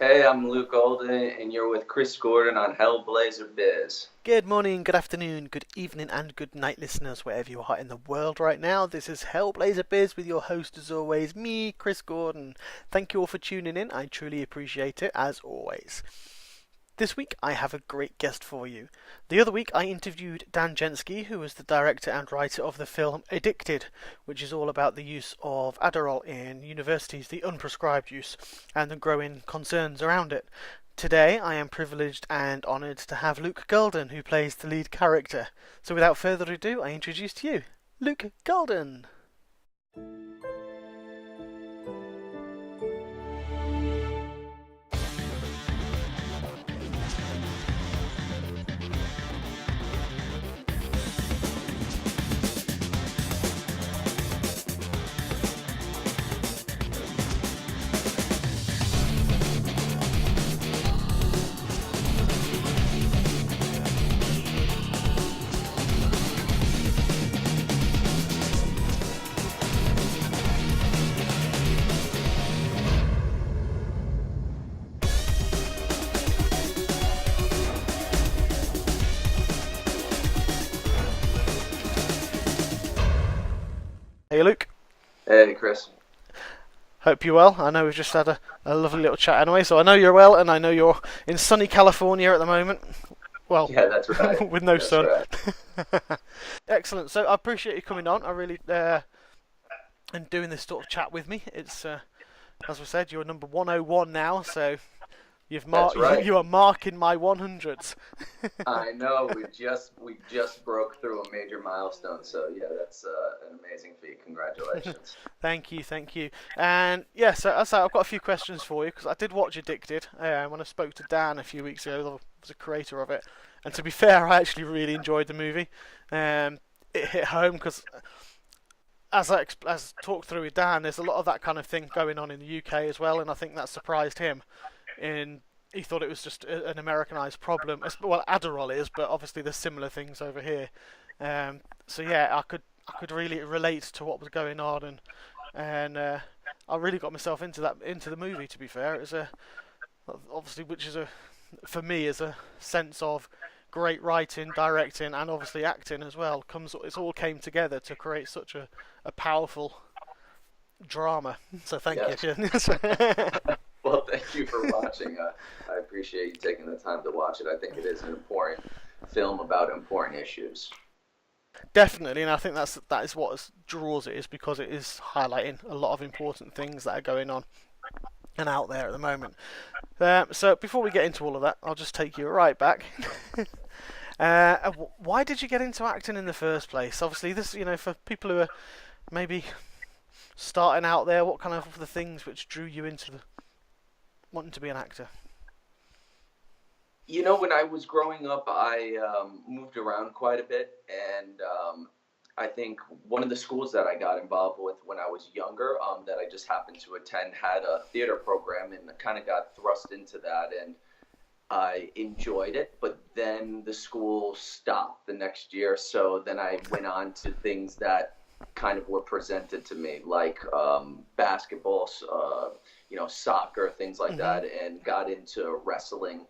Hey, I'm Luke Guldan, and you're with Chris Gordon on Hellblazer Biz. Good morning, good afternoon, good evening, and good night, listeners, wherever you are in the world right now. This is Hellblazer Biz with your host, as always, me, Chris Gordon. Thank you all for tuning in. I truly appreciate it, as always. This week, I have a great guest for you. The other week, I interviewed Dan Jensky, who is the director and writer of the film Addicted, which is all about the use of Adderall in universities, the unprescribed use, and the growing concerns around it. Today, I am privileged and honoured to have Luke Guldan, who plays the lead character. So without further ado, I introduce to you Luke Guldan. Hey Luke, Hey, Chris. hope you're well. I know we've just had a lovely little chat anyway, so I know you're well, and I know you're in sunny California at the moment. Well, Yeah, that's right. with no That's sun. right. Excellent. So I appreciate you coming on. I really and doing this sort of chat with me. It's as we said, you're number 101 now, so you've That's marked right. you are marking my 100s. I know we just broke through a major milestone, so yeah, that's an amazing feat. Congratulations. Thank you, thank you. And yeah, so I've got a few questions for you because I did watch Addicted when I spoke to Dan a few weeks ago, who was the creator of it. And to be fair, I actually really enjoyed the movie. It hit home because as talked through with Dan, there's a lot of that kind of thing going on in the UK as well, and I think that surprised him. In he thought it was just an Americanized problem. Well, Adderall is, but obviously there's similar things over here. So yeah, I could really relate to what was going on, and I really got myself into the movie. To be fair, it was a obviously which is a for me is a sense of great writing, directing, and obviously acting as well. It all came together to create such a powerful drama. So thank Yes. you. Well, thank you for watching. I appreciate you taking the time to watch it. I think it is an important film about important issues. Definitely, and I think that is what draws it, is because it is highlighting a lot of important things that are going on and out there at the moment. So before we get into all of that, I'll just take you right back. Why did you get into acting in the first place? Obviously, this for people who are maybe starting out there, what kind of the things which drew you into wanting to be an actor? When I was growing up, I moved around quite a bit, and I think one of the schools that I got involved with when I was younger, that I just happened to attend, had a theater program, and I kind of got thrust into that, and I enjoyed it. But then the school stopped the next year, so then I went on to things that kind of were presented to me, like basketball, soccer, things like Hmm. that, and got into wrestling,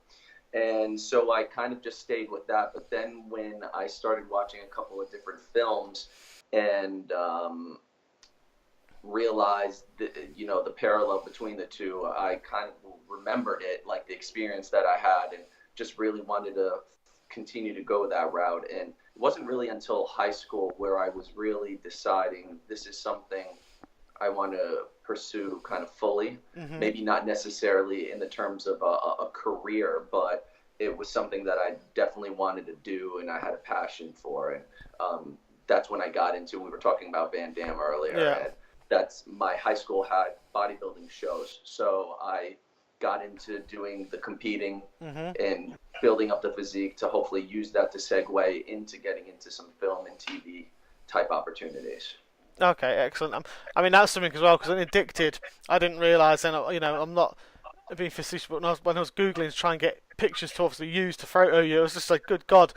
and so I kind of just stayed with that. But then when I started watching a couple of different films and realized the parallel between the two, I kind of remembered it, like the experience that I had, and just really wanted to continue to go that route. And it wasn't really until high school where I was really deciding this is something I want to pursue kind of fully. Hmm. Maybe not necessarily in the terms of a career, but it was something that I definitely wanted to do and I had a passion for. And that's when I got into. We were talking about Van Damme earlier, Yeah. and that's my high school had bodybuilding shows, so I got into doing the competing Hmm. and building up the physique to hopefully use that to segue into getting into some film and TV type opportunities. Okay, excellent. I mean, that's something as well because in Addicted, I didn't realise, and I'm not being facetious, but when I was googling to try and get pictures to obviously use to photo you, I was just like, good God,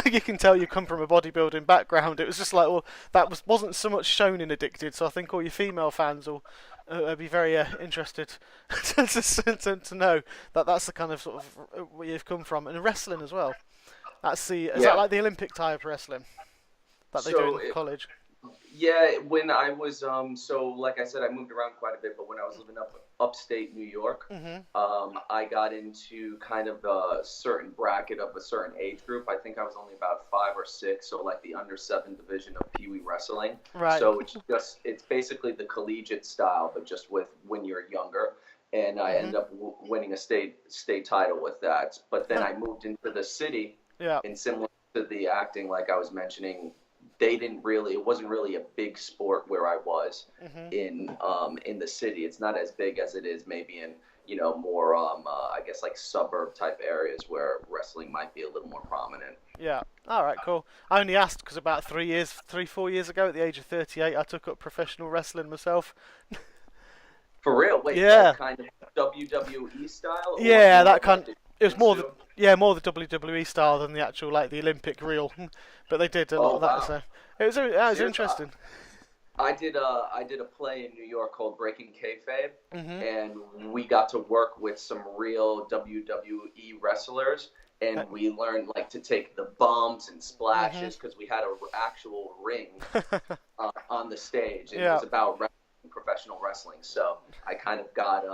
you can tell you come from a bodybuilding background. It was just like, well, that wasn't so much shown in Addicted, so I think all your female fans will I'd be very interested to know that that's the kind of sort of where you've come from, and wrestling as well. Is that Yeah. like the Olympic type wrestling that they do So in college? yeah, when I was so like I said, I moved around quite a bit, but when I was living upstate New York, Mhm. I got into kind of a certain bracket of a certain age group. I think I was only about 5 or 6, so like the under 7 division of Pee Wee wrestling. Right. So it's basically the collegiate style, but just with when you're younger. And I Mhm. ended up winning a state title with that. But then Huh. I moved into the city, Yeah. and similar to the acting, like I was mentioning, they didn't really it wasn't really a big sport where I was Mhm. in the city. It's not as big as it is maybe in more I guess like suburb type areas where wrestling might be a little more prominent. Yeah. All right. Cool. I only asked because about 3, 4 years ago, at the age of 38, I took up professional wrestling myself. For real? Wait, like Yeah. kind of WWE style or Yeah. more That of like kind. the It was more the jiu-jitsu? more the WWE style than the actual like the Olympic reel, but they did a lot Oh of that. wow. So it was Seriously, interesting. I did a play in New York called Breaking Kayfabe, Mhm. and we got to work with some real WWE wrestlers, and we learned like to take the bumps and Mhm. splashes because we had a actual ring on the stage, and it Yeah. was about wrestling, professional wrestling. So I kind of got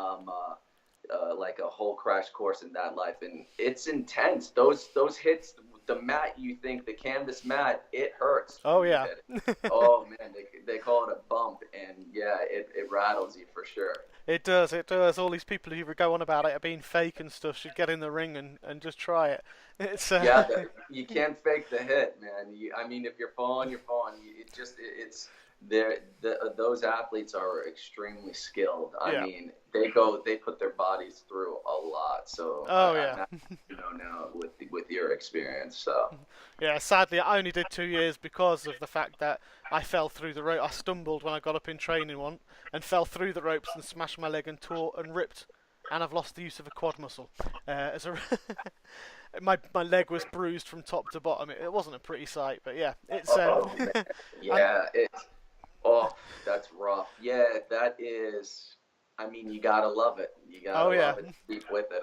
like a whole crash course in that life, and it's intense. Those hits, the mat, you think the canvas mat, it hurts Oh when you yeah. hit it. Oh man, they call it a bump, and yeah, it rattles you for sure. It does, it does. All these people who go on about it being fake and stuff should get in the ring and just try it. It's Yeah, you can't fake the hit, man. I mean, if you're falling, you're falling. It's those athletes are extremely skilled. I yeah. mean, they put their bodies through a lot. So Oh I'm yeah. not, now with your experience. So Yeah, sadly I only did 2 years because of the fact that I fell through the rope. I stumbled when I got up in training one and fell through the ropes and smashed my leg and tore and ripped, and I've lost the use of a quad muscle. As a my leg was bruised from top to bottom. It wasn't a pretty sight, but yeah, it's oh man, and yeah, oh, that's rough. Yeah, that is. I mean, you gotta love it. You oh gotta yeah. love it. Keep with it.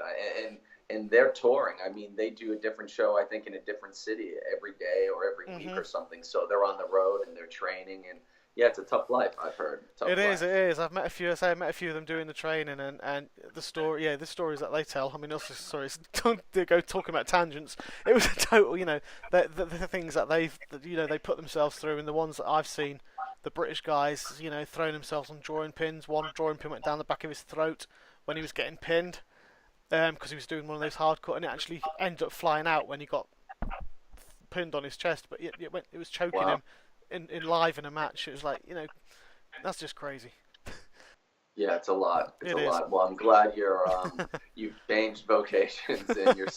And they're touring. I mean, they do a different show. I think in a different city every day or every week Mhm. or something. So they're on the road and they're training. And yeah, it's a tough life. I've heard tough It is. It life. is. I've met a few. I say I met a few of them doing the training, and the story. Yeah, the stories that they tell. I mean, also stories. Don't they go talking about tangents. It was a total. The things that they put themselves through, and the ones that I've seen, the British guys, throwing themselves on drawing pins. One drawing pin went down the back of his throat when he was getting pinned, because he was doing one of those hardcore, and it actually ended up flying out when he got pinned on his chest. But it was choking Wow. him in live in a match. It was like that's just crazy. Yeah, it's a lot. It's a It is. lot. Well, I'm glad you've changed vocations and you're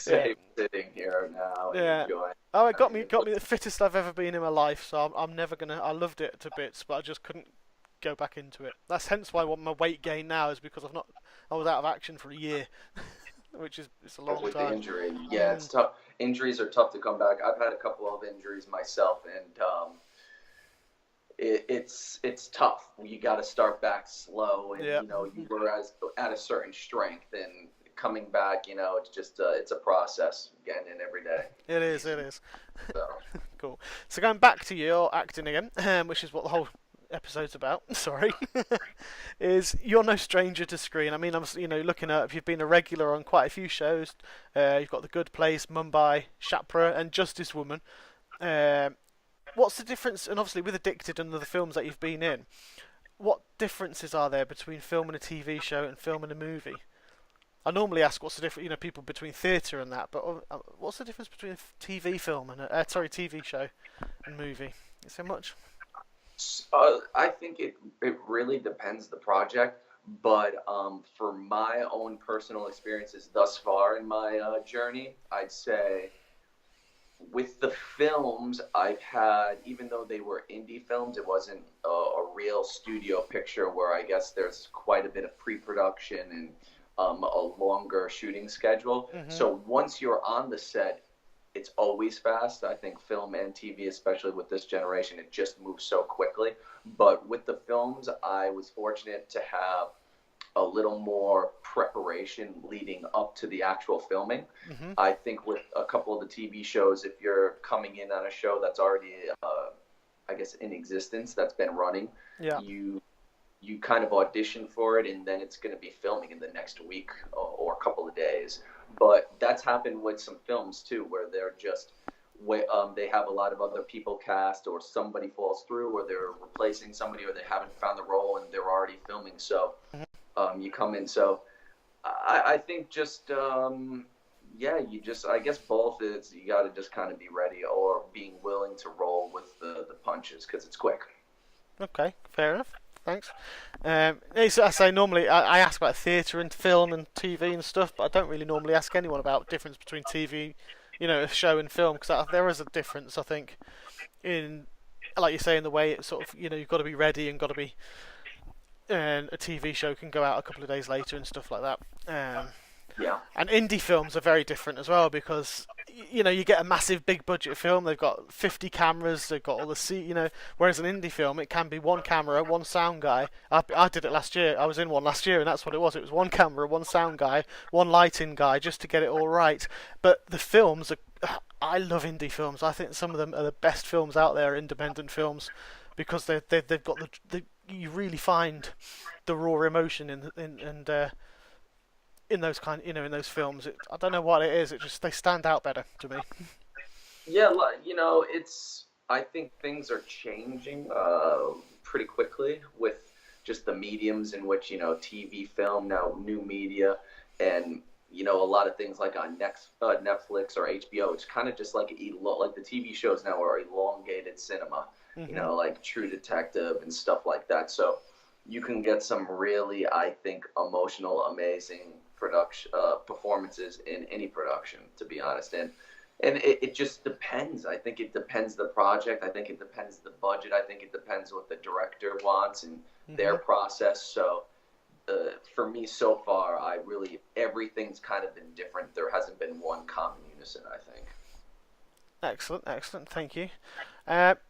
Yeah, safe sitting here now and yeah. enjoying. Oh, it I got mean, me it got me looks the fittest I've ever been in my life. So I'm never gonna. I loved it to bits, but I just couldn't go back into it. That's hence why I want my weight gain now is because I was out of action for a year, which is it's a long with the time. injury. Yeah, it's Mm, tough. Injuries are tough to come back. I've had a couple of injuries myself, and it's tough. You got to start back slow, and yeah, you were at a certain strength, and coming back, it's just it's a process getting in every day. it is. It is. So Cool. So going back to your acting again, which is what the whole episode's about. Sorry, is you're no stranger to screen. I mean, I'm looking at you've been a regular on quite a few shows. You've got The Good Place, Mumbai, Shapra, and Justice Woman. Um, what's the difference? And obviously with Addicted and the films that you've been in, what differences are there between filming a TV show and filming a movie? I normally ask what's the difference, people between theatre and that, but what's the difference between a TV film and TV show and movie? Is there much? I think it really depends the project, but for my own personal experiences thus far in my journey, I'd say with the films I've had, even though they were indie films, it wasn't a real studio picture where I guess there's quite a bit of pre-production and a longer shooting schedule. Mhm. So once you're on the set, it's always fast. I think film and TV, especially with this generation, it just moves so quickly. But with the films, I was fortunate to have a little more preparation leading up to the actual filming. Hmm. I think with a couple of the TV shows, if you're coming in on a show that's already, I guess, in existence, that's been running, Yeah. you kind of audition for it, and then it's going to be filming in the next week or a couple of days. But that's happened with some films too, where they're just they have a lot of other people cast, or somebody falls through, or they're replacing somebody, or they haven't found the role and they're already filming. So you come in. So I think just yeah, you just I guess both is you got to just kind of be ready or being willing to roll with the punches because it's quick. Okay, fair enough. Thanks. As I say, normally I ask about theatre and film and TV and stuff, but I don't really normally ask anyone about the difference between TV, a show and film, because there is a difference, I think, in, like you say, in the way it sort of, you've got to be ready and got to be, and a TV show can go out a couple of days later and stuff like that. Yeah. And indie films are very different as well because you get a massive big budget film. They've got 50 cameras. They've got all the whereas an indie film, it can be one camera, one sound guy. I did it last year. I was in one last year, and that's what it was. It was one camera, one sound guy, one lighting guy, just to get it all right. But the films are. I love indie films. I think some of them are the best films out there, independent films, because they've got you really find the raw emotion in those in those films. I don't know what it is. It just they stand out better to me. Yeah, it's. I think things are changing pretty quickly with just the mediums in which TV, film, now new media, and a lot of things like on Netflix or HBO. It's kind of just like like the TV shows now are elongated cinema. Hmm. Like True Detective and stuff like that. So you can get some really, I think, emotional, amazing production performances in any production, to be honest. And it just depends. I think it depends the project. I think it depends the budget. I think it depends what the director wants and their Hmm. process. So for me, so far, everything's kind of been different. There hasn't been one common unison, I think. Excellent, excellent. Thank you.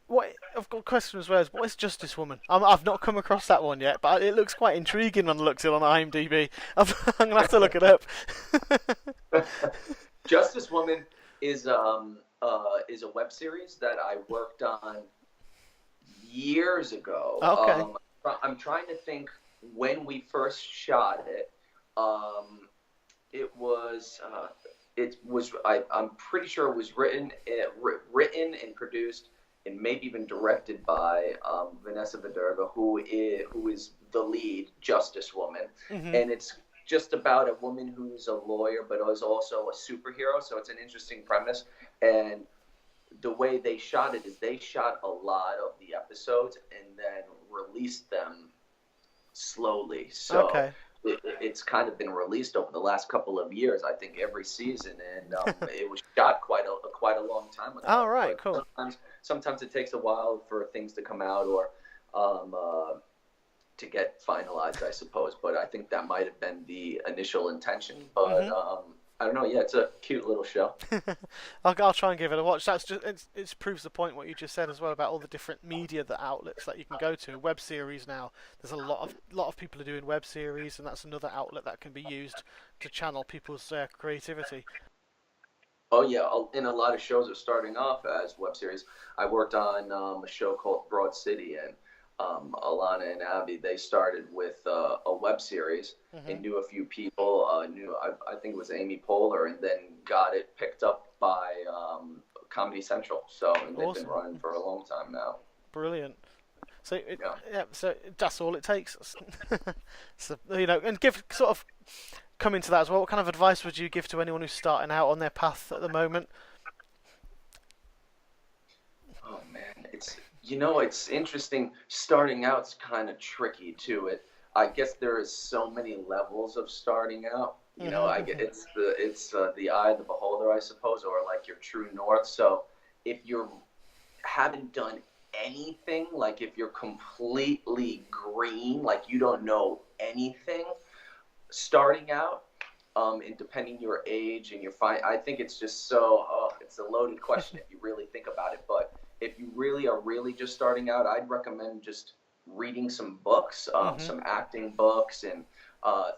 What I've got a question as well. Is what is Justice Woman? I've not come across that one yet, but it looks quite intriguing when I looked it on IMDb. I'm gonna have to look it up. Justice Woman is is a web series that I worked on years ago. Okay. I'm trying to think when we first shot it. It was I'm pretty sure it was written and produced and maybe even directed by Vanessa Viderga, who is the lead Justice Woman, Hmm. and it's just about a woman who's a lawyer but is also a superhero. So it's an interesting premise, and the way they shot it is they shot a lot of the episodes and then released them slowly. So Okay. it's kind of been released over the last couple of years. I think every season, and it was shot quite a long time ago. All right. But Cool. sometimes it takes a while for things to come out or to get finalized, I suppose. But I think that might have been the initial intention. But Hmm. I don't know. Yeah, it's a cute little show. I'll try and give it a watch. That's just it proves the point what you just said as well about all the different media outlets that you can go to. Web series now. There's a lot of people are doing web series, and that's another outlet that can be used to channel people's creativity. Oh yeah, and a lot of shows are starting off as web series. I worked on a show called Broad City, and Alana and Abby, they started with a web series Hmm. and knew a few people. I think it was Amy Poehler, and then got it picked up by Comedy Central. So and they've been Awesome. running for a long time now. Brilliant. So Yeah. yeah, so that's all it takes. So and give sort of come into that as well. What kind of advice would you give to anyone who's starting out on their path at the moment? Oh man, it's interesting. Starting out's kind of tricky too. I guess there is so many levels of starting out. I get Hmm. it's the eye of the beholder, I suppose, or like your true north. So if you haven't done anything, like if you're completely green, like you don't know anything, starting out, and depending your age and your I think it's just so It's a loaded question if you really think about it. But if you really are really just starting out, I'd recommend just reading some books, Mhm. some acting books, and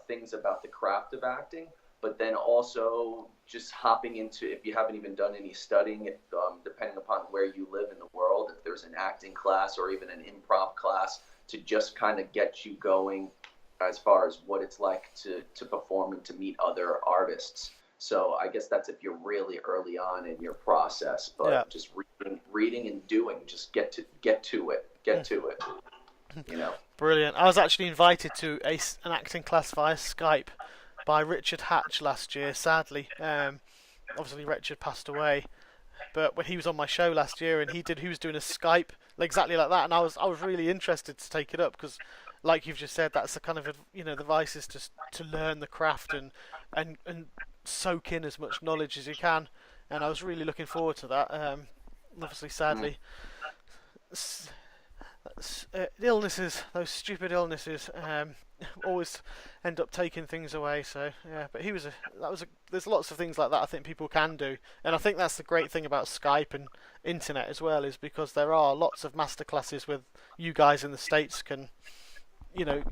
things about the craft of acting. But then also just hopping into, if you haven't even done any studying, if depending upon where you live in the world, if there's an acting class or even an improv class to just kind of get you going as far as what it's like to perform and to meet other artists. So I guess that's if you're really early on in your process, Yeah. but just reading and doing, just get to it, you know. Brilliant. I was actually invited to an acting class via Skype by Richard Hatch last year. Sadly, obviously Richard passed away, but when he was on my show last year, and he was doing a Skype exactly like that, and I was really interested to take it up because, like you've just said, that's the kind of the advice is to learn the craft and soak in as much knowledge as you can, and I was really looking forward to that. Obviously, Mm. sadly, illnesses, those stupid illnesses, always end up taking things away. So yeah, but there's lots of things like that I think people can do, and I think that's the great thing about Skype and internet as well, is because there are lots of masterclasses with you guys in the States can, you know,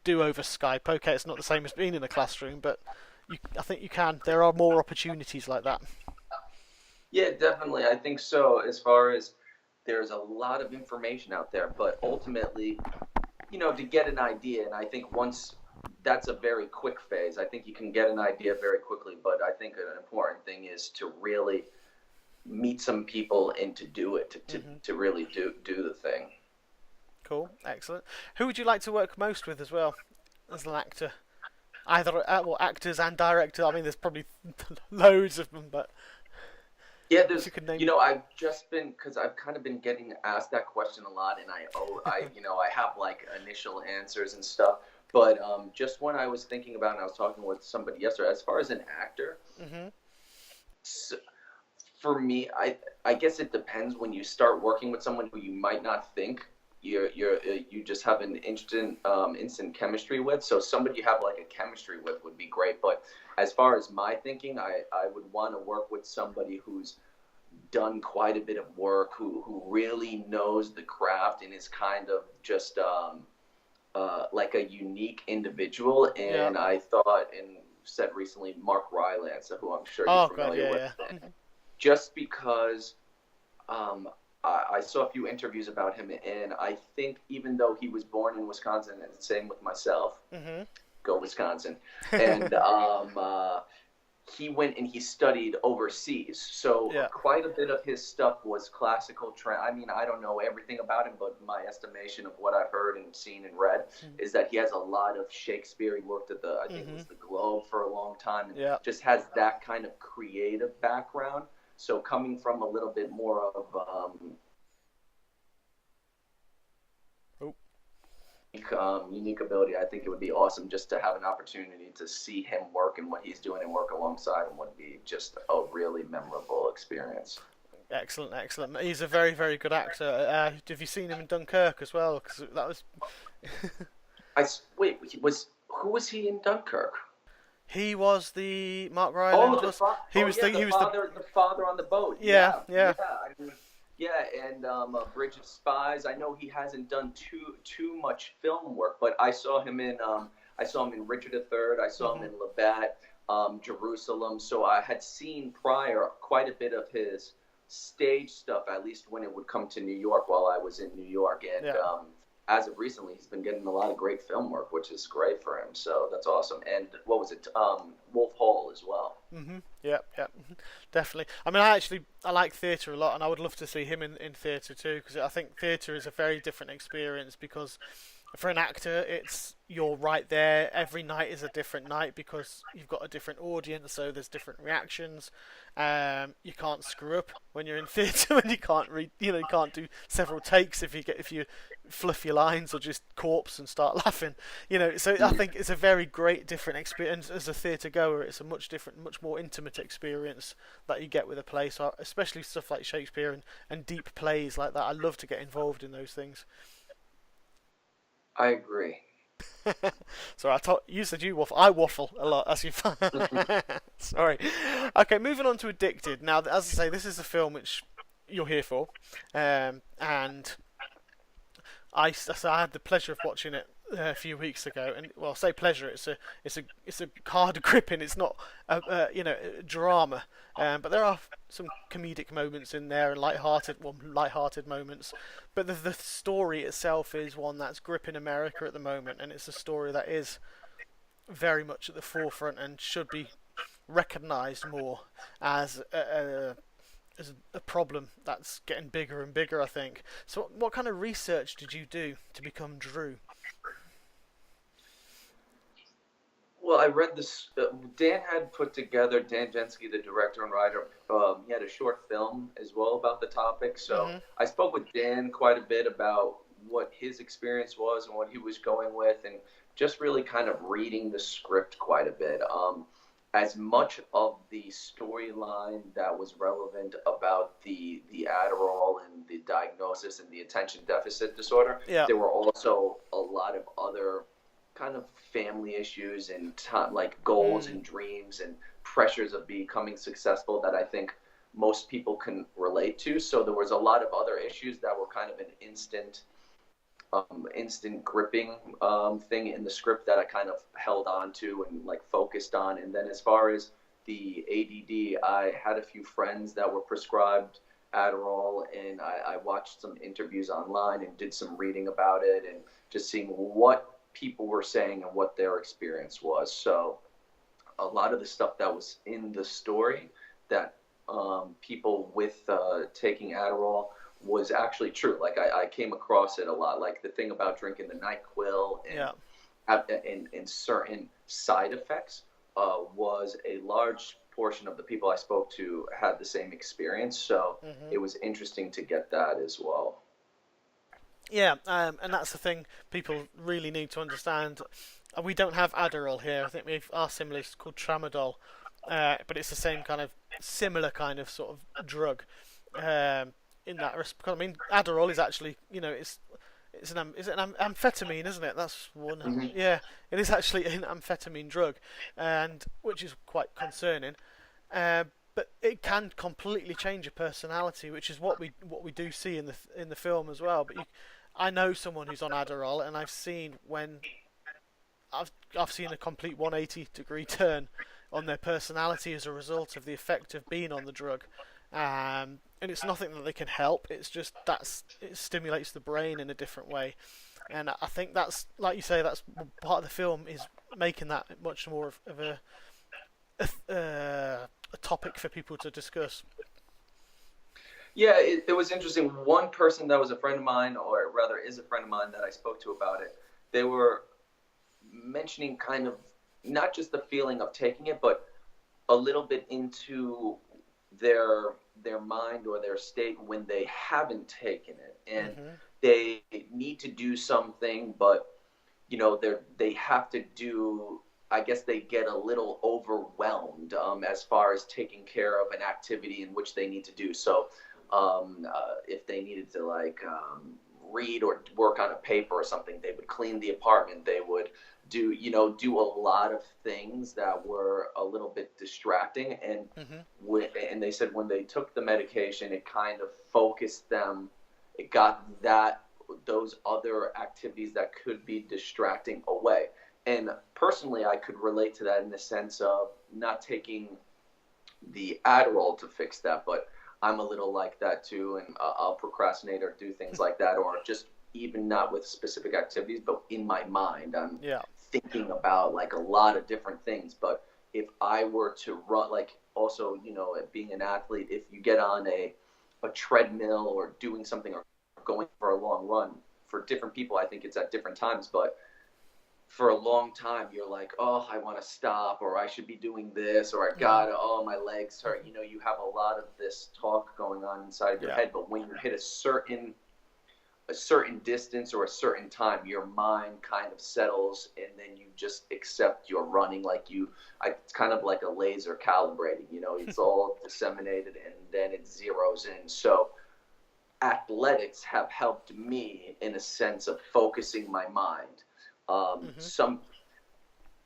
do over Skype. Okay, it's not the same as being in a classroom, but I think you can. There are more opportunities like that. Yeah, definitely. I think so. As far as there's a lot of information out there, but ultimately, to get an idea, and I think once that's a very quick phase. I think you can get an idea very quickly, but I think an important thing is to really meet some people and to do it, Hmm. to really do the thing. Cool, excellent. Who would you like to work most with as well as an actor? Either well, actors and directors. I mean, there's probably loads of them, but Yeah, if you there's, could name. I've just been, because I've kind of been getting asked that question a lot, and I have like initial answers and stuff. But just when I was thinking about, and I was talking with somebody yesterday, as far as an actor, Hmm. s for me, I guess it depends when you start working with someone who you might not think you just have an instant chemistry with. So somebody you have like a chemistry with would be great. But as far as my thinking, I would want to work with somebody who's done quite a bit of work, who really knows the craft and is kind of just like a unique individual. Yeah. And I thought and said recently Mark Rylance, who I'm sure you're Oh god, familiar with, yeah, yeah. just because I saw a few interviews about him, and I think even though he was born in Wisconsin, and same with myself, Mhm. go Wisconsin, and he went and he studied overseas. So Yeah. quite a bit of his stuff was classical. I mean, I don't know everything about him, but my estimation of what I've heard and seen and read is that he has a lot of Shakespeare. He worked at I think it was Mhm. the Globe for a long time, and Yeah. just has that kind of creative background. So coming from a little bit more of Oh. unique ability, I think it would be awesome just to have an opportunity to see him work and what he's doing and work alongside him would be just a really memorable experience. Excellent, excellent. He's a very, very good actor. Have you seen him in Dunkirk as well? Because that was Wait, who was he in Dunkirk? he was the Mark Oh, Rylance was he oh was yeah, the the father on the boat. yeah, Yeah, yeah. yeah. I mean, yeah, and Bridge of Spies. I know he hasn't done too much film work, but I saw him in Richard III. I saw him Mhm. in Labatt, Jerusalem. So I had seen prior quite a bit of his stage stuff, at least when it would come to New York while I was in New York, and Yeah. as of recently, he's been getting a lot of great film work, which is great for him. So that's awesome. And what was it? Wolf Hall as well. Yeah, yeah. Definitely. I mean, I like theatre a lot, and I would love to see him in theatre too, because I think theatre is a very different experience. Because for an actor, it's you're right there. Every night is a different night because you've got a different audience, so there's different reactions. You can't screw up when you're in theatre, and you can't read. You can't do several takes if you fluff your lines or just corpse and start laughing. So I think it's a very great different experience as a theatre goer. It's a much different, much more intimate experience that you get with a play. So especially stuff like Shakespeare and deep plays like that. I love to get involved in those things. I agree. So you said you waffle. I waffle a lot, as you find. Sorry. Okay, moving on to Addicted. Now, as I say, this is a film which you're here for, and so I had the pleasure of watching it a few weeks ago, and well, I say pleasure. It's a hard gripping. It's not a drama, but there are some comedic moments in there and light-hearted moments. But the story itself is one that's gripping America at the moment, and it's a story that is very much at the forefront and should be recognised more as a problem that's getting bigger and bigger, I think. So, what kind of research did you do to become Drew? Well, I read this. Dan had put together, Dan Jensky, the director and writer, he had a short film as well about the topic. So Mm-hmm. I spoke with Dan quite a bit about what his experience was and what he was going with, and just really kind of reading the script quite a bit. As much of the storyline that was relevant about the Adderall and the diagnosis and the attention deficit disorder, Yeah. there were also a lot of other kind of family issues and like goals Mm. and dreams and pressures of becoming successful that I think most people can relate to. So there was a lot of other issues that were kind of an instant gripping thing in the script that I kind of held on to and like focused on. And then as far as the ADD, I had a few friends that were prescribed Adderall, and I watched some interviews online and did some reading about it and just seeing what people were saying and what their experience was. So a lot of the stuff that was in the story that people with taking Adderall was actually true. Like I came across it a lot. Like the thing about drinking the NyQuil Yeah. and certain side effects was a large portion of the people I spoke to had the same experience. So Mm-hmm. it was interesting to get that as well. Yeah, and that's the thing people really need to understand. We don't have Adderall here. I think our similar is called tramadol, but it's the same kind of similar kind of sort of drug. In that respect, I mean, Adderall is actually, is it an amphetamine, isn't it? That's one. Mm-hmm. Yeah, it is actually an amphetamine drug, and which is quite concerning. Uh, but it can completely change your personality, which is what we do see in the film as well. But I know someone who's on Adderall, and I've seen a complete 180-degree turn on their personality as a result of the effect of being on the drug. And it's nothing that they can help. It's just it stimulates the brain in a different way, and I think that's, like you say, that's part of the film is making that much more of a topic for people to discuss. Yeah, it was interesting. One person that was a friend of mine, or rather is a friend of mine that I spoke to about it, they were mentioning kind of not just the feeling of taking it, but a little bit into their mind or their state when they haven't taken it, and Mm-hmm. they need to do something, but they have to do. I guess they get a little overwhelmed as far as taking care of an activity in which they need to do. So if they needed to like read or work on a paper or something, they would clean the apartment. They would do a lot of things that were a little bit distracting. And Mm-hmm. and they said when they took the medication, it kind of focused them. It got those other activities that could be distracting away. And personally, I could relate to that in the sense of not taking the Adderall to fix that, but I'm a little like that too, and I'll procrastinate or do things like that, or just even not with specific activities, but in my mind, I'm Yeah. thinking about like a lot of different things. But if I were to run, like also, being an athlete, if you get on a treadmill or doing something or going for a long run, for different people, I think it's at different times, but for a long time you're like, oh, I want to stop, or I should be doing this, or I Mm-hmm. gotta, oh, my legs hurt. You have a lot of this talk going on inside of your Yeah. head, but when you hit a certain distance or a certain time, your mind kind of settles, and then you just accept you're running. Like it's kind of like a laser calibrating, it's all disseminated and then it zeroes in. So athletics have helped me in a sense of focusing my mind. Hmm. Some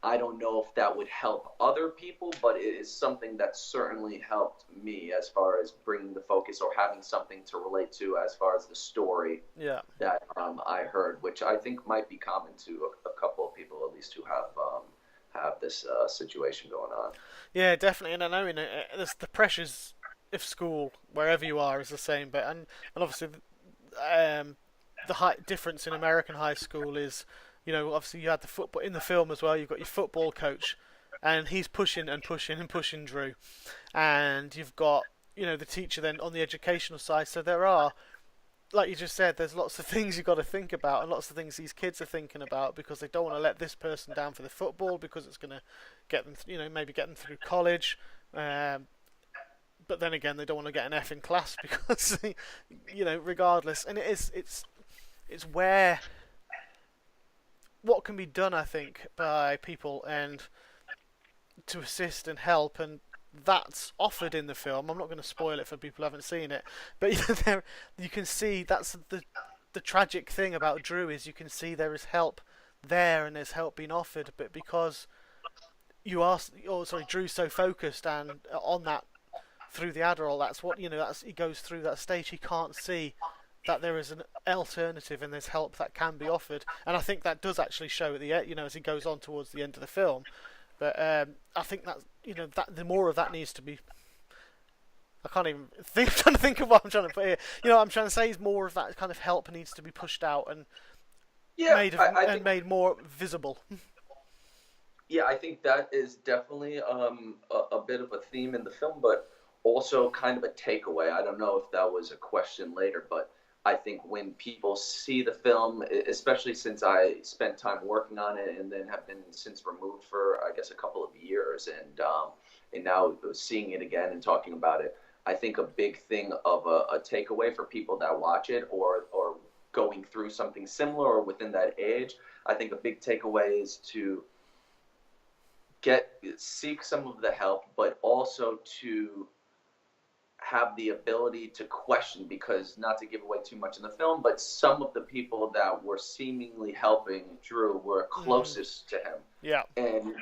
I don't know if that would help other people, but it is something that certainly helped me as far as bringing the focus or having something to relate to as far as the story Yeah. that I heard, which I think might be common to a couple of people at least who have this situation going on. Yeah, definitely. And I know the pressures of school wherever you are is the same, but and obviously um, the high difference in American high school is, obviously you had the football in the film as well. You've got your football coach, and he's pushing and pushing and pushing Drew, and you've got the teacher then on the educational side. So there are, like you just said, there's lots of things you've got to think about, and lots of things these kids are thinking about because they don't want to let this person down for the football because it's going to get them, maybe get them through college. Um, but then again, they don't want to get an F in class because, regardless. And it's where what can be done, I think, by people and to assist and help, and that's offered in the film. I'm not going to spoil it for people who haven't seen it, but there you can see that's the tragic thing about Drew is you can see there is help there and there's help being offered, but because Drew's so focused and on that through the Adderall, that's what that's he goes through that stage. He can't see that there is an alternative and there's help that can be offered, and I think that does actually show at the end, as he goes on towards the end of the film. But I think that that the more of that needs to be. I can't even think. I'm trying to think of what I'm trying to put here. What I'm trying to say is more of that kind of help needs to be pushed out and Yeah, I think made more visible. yeah, I think that is definitely a bit of a theme in the film, but also kind of a takeaway. I don't know if that was a question later, but I think when people see the film, especially since I spent time working on it and then have been since removed for I guess a couple of years, and now seeing it again and talking about it, I think a big thing of a takeaway for people that watch it or going through something similar or within that age, I think a big takeaway is to seek some of the help, but also to have the ability to question, because not to give away too much in the film, but some of the people that were seemingly helping Drew were Mm, closest to him, yeah. and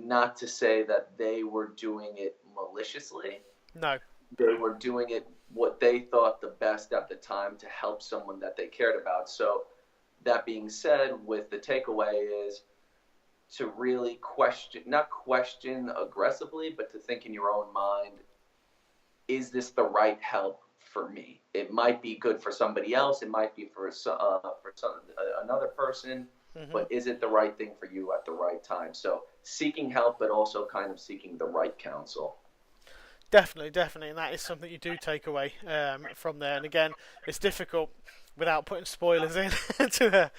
not to say that they were doing it maliciously. No. They were doing it what they thought the best at the time to help someone that they cared about. So that being said, with the takeaway is to really question, not question aggressively, but to think in your own mind, is this the right help for me? It might be good for somebody else. It might be another person, Hmm. but is it the right thing for you at the right time? So seeking help, but also kind of seeking the right counsel. Definitely, definitely, and that is something you do take away from there. And again, it's difficult without putting spoilers in to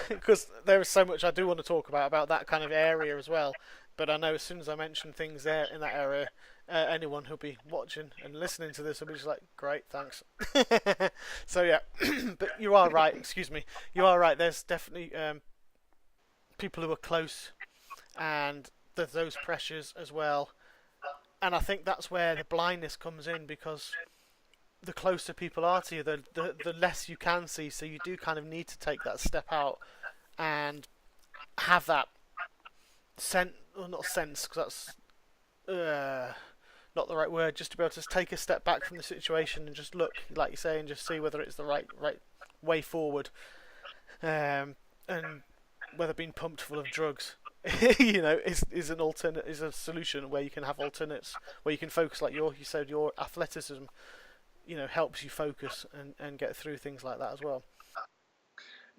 because there is so much I do want to talk about that kind of area as well. But I know as soon as I mention things there in that area, anyone who'll be watching and listening to this will be just like, "Great, thanks." So yeah, but you are right. Excuse me, you are right. There's definitely people who are close, and there's those pressures as well. And I think that's where the blindness comes in because the closer people are to you, the less you can see. So you do kind of need to take that step out and have that sense, or not sense, because that's not the right word. Just to be able to take a step back from the situation and just look, like you say, and just see whether it's the right way forward, and whether being pumped full of drugs, is an alternate, is a solution where you can have alternates, where you can focus, like you said, your athleticism, helps you focus and get through things like that as well.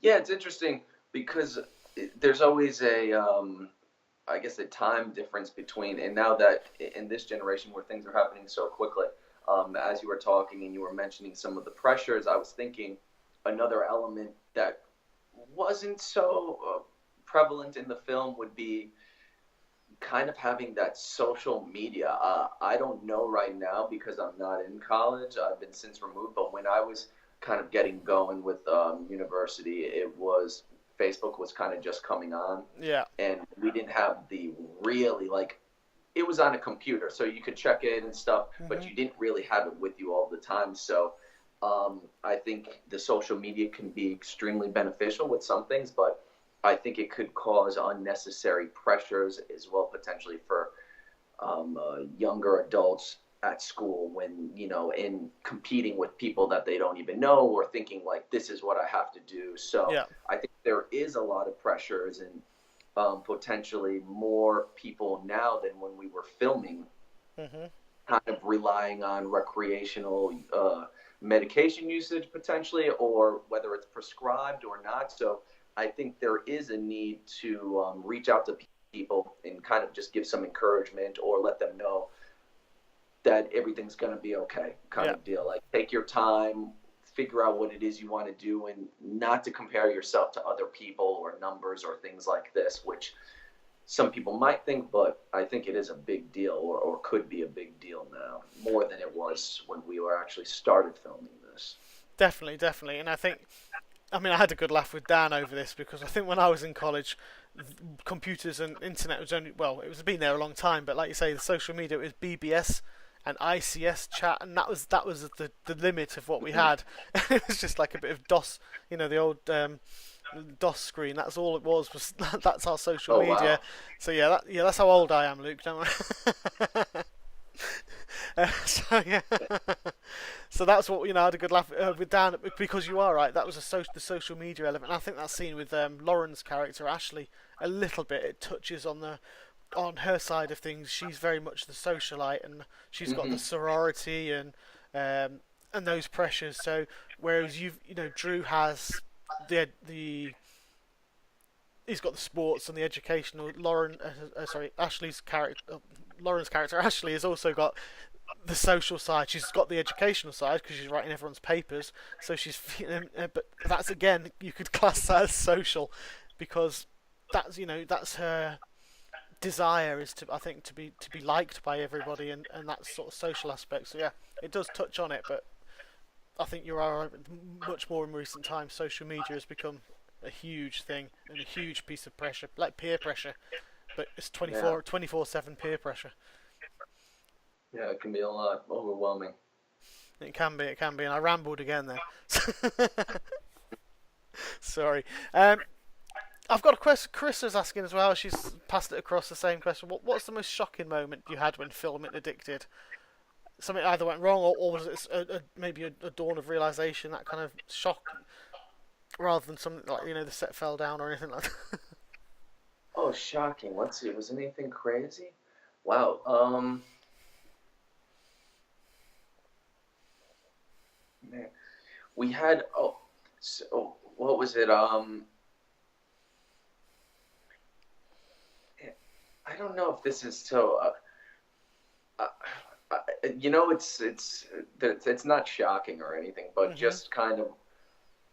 Yeah, it's interesting because there's always I guess, a time difference between, and now that in this generation where things are happening so quickly, as you were talking and you were mentioning some of the pressures, I was thinking another element that wasn't so prevalent in the film would be kind of having that social media. I don't know right now because I'm not in college. I've been since removed, but when I was kind of getting going with university, it was Facebook was kind of just coming on, Yeah. and we didn't have the really like it was on a computer, so you could check it and stuff, but Hmm. you didn't really have it with you all the time. So I think the social media can be extremely beneficial with some things, but I think it could cause unnecessary pressures as well, potentially for younger adults at school when, in competing with people that they don't even know, or thinking like, this is what I have to do. So Yeah. I think there is a lot of pressures, and potentially more people now than when we were filming, Mhm. kind of relying on recreational medication usage potentially, or whether it's prescribed or not. So I think there is a need to reach out to people and kind of just give some encouragement, or let them know that everything's going to be okay, kind Yeah. of deal. Like, take your time, figure out what it is you want to do, and not to compare yourself to other people or numbers or things like this, which some people might think, but I think it is a big deal, or could be a big deal now, more than it was when we were actually started filming this. Definitely, definitely. And I mean, I had a good laugh with Dan over this because I think when I was in college, computers and internet was only, well, it was been there a long time, but like you say, the social media, it was BBS and ICS chat, and that was the limit of what we had. It was just like a bit of DOS, the old DOS screen. That's all it was that's our social Oh wow. media. So yeah, that's how old I am, Luke. Don't worry. So yeah, so that's what I had a good laugh with Dan, because you are right. That was the social media element. And I think that scene with Lauren's character Ashley, a little bit, it touches on her side of things. She's very much the socialite, and she's got the Hmm. sorority and those pressures. So whereas Drew has the he's got the sports and the educational. Lauren's character Ashley has also got the social side. She's got the educational side because she's writing everyone's papers. So she's, but that's, again, you could class that as social, because that's her desire, is to, I think, to be liked by everybody, and that sort of social aspect. So yeah, it does touch on it, but I think you are much more in recent times. Social media has become a huge thing and a huge piece of pressure, like peer pressure, but it's Yeah. 24/7 peer pressure. Yeah, it can be a lot overwhelming. It can be, and I rambled again then. Sorry. I've got a question. Chris is asking as well. She's passed it across, the same question. What's the most shocking moment you had when filming Addicted? Something either went wrong, or was it maybe a dawn of realization, that kind of shock, rather than something like the set fell down or anything like that? Oh, shocking. Let's see. Was anything crazy? Wow. Man, we had. Oh, so what was it? I don't know if this is so. Uh, it's not shocking or anything, but Mhm. just kind of,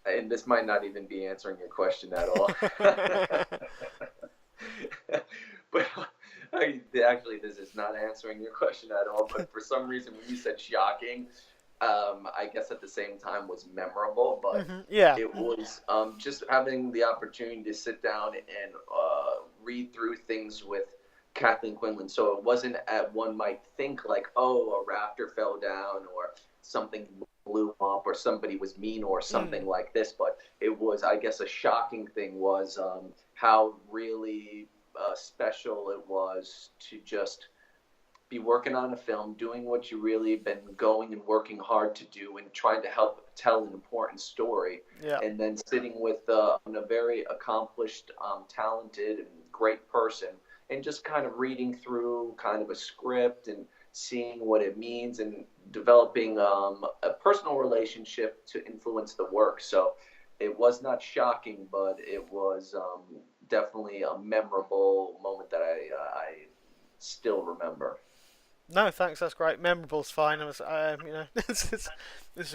and this might not even be answering your question at all. But actually, this is not answering your question at all. But for some reason, when you said shocking, I guess at the same time was memorable. But Mhm. Yeah. it was just having the opportunity to sit down and read through things with Kathleen Quinlan. So it wasn't at one might think like, oh, a raptor fell down, or something blew up, or somebody was mean, or something Mm. like this. But it was, I guess, a shocking thing was how really special it was to just be working on a film, doing what you really been going and working hard to do, and trying to help tell an important story, Yeah. and then sitting with a very accomplished, talented, and great person, and just kind of reading through kind of a script and seeing what it means, and developing a personal relationship to influence the work. So it was not shocking, but it was definitely a memorable moment that I still remember. No, thanks. That's great. Memorable's fine. It's a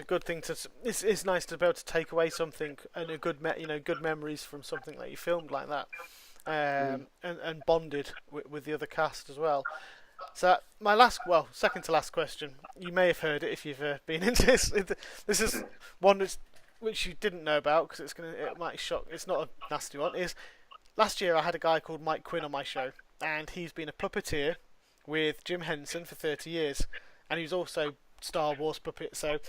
good thing to. It's nice to be able to take away something, and a good memories from something that you filmed like that, Mm. and bonded with the other cast as well. So second to last question. You may have heard it if you've been into this. This is one which you didn't know about, because it might shock. It's not a nasty one. Is last year I had a guy called Mike Quinn on my show, and he's been a puppeteer with Jim Henson for 30 years, and he was also Star Wars puppet. So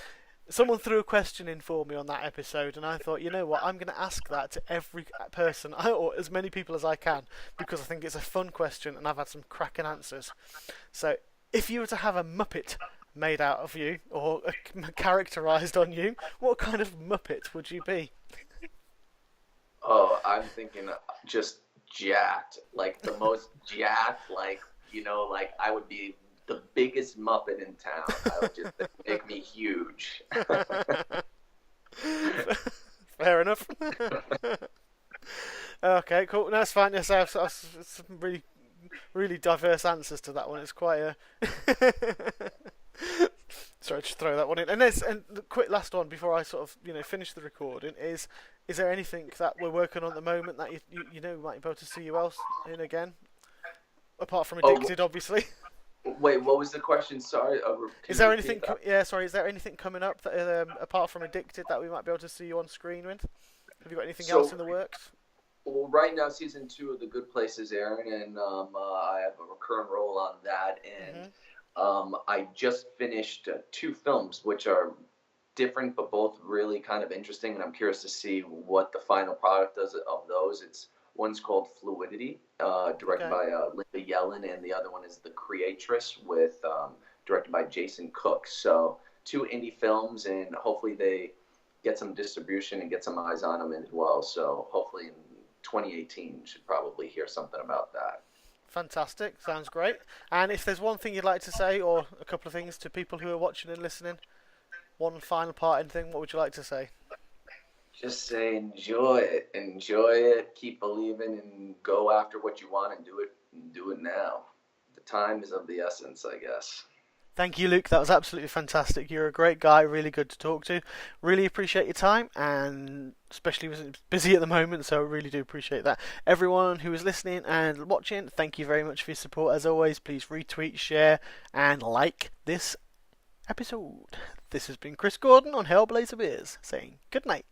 Someone threw a question in for me on that episode, and I thought, you know what, I'm going to ask that to every person, or as many people as I can, because I think it's a fun question, and I've had some cracking answers. So, if you were to have a Muppet made out of you, or characterised on you, what kind of Muppet would you be? Oh, I'm thinking just jacked, like the most jacked, like, like I would be the biggest Muppet in town. I would just make me huge. Fair enough. Okay, cool. No, that's fine. Yes, I have some really, really diverse answers to that one. It's quite a. Sorry, just throw that one in. And the quick last one before I sort of finish the recording is there anything that we're working on at the moment that you know might be able to see you else in again, apart from Addicted, obviously. Wait, what was the question? Sorry. Is there anything? Yeah, sorry. Is there anything coming up that apart from Addicted that we might be able to see you on screen with? Have you got anything else in the works? Well, right now, season 2 of The Good Place is airing, and I have a recurrent role on that. And I just finished 2 films, which are different, but both really kind of interesting. And I'm curious to see what the final product does of those. One's called Fluidity, directed by Linda Yellen, and the other one is The Creatress, directed by Jason Cook. So 2 indie films, and hopefully they get some distribution and get some eyes on them as well. So hopefully in 2018 should probably hear something about that. Fantastic, sounds great. And if there's one thing you'd like to say, or a couple of things to people who are watching and listening, one final parting thing, what would you like to say? Just say enjoy it, keep believing, and go after what you want, and do it now. The time is of the essence, I guess. Thank you, Luke. That was absolutely fantastic. You're a great guy, really good to talk to. Really appreciate your time, and especially was busy at the moment, so I really do appreciate that. Everyone who is listening and watching, thank you very much for your support. As always, please retweet, share, and like this episode. This has been Chris Guldan on Hellblazer Beers, saying good night.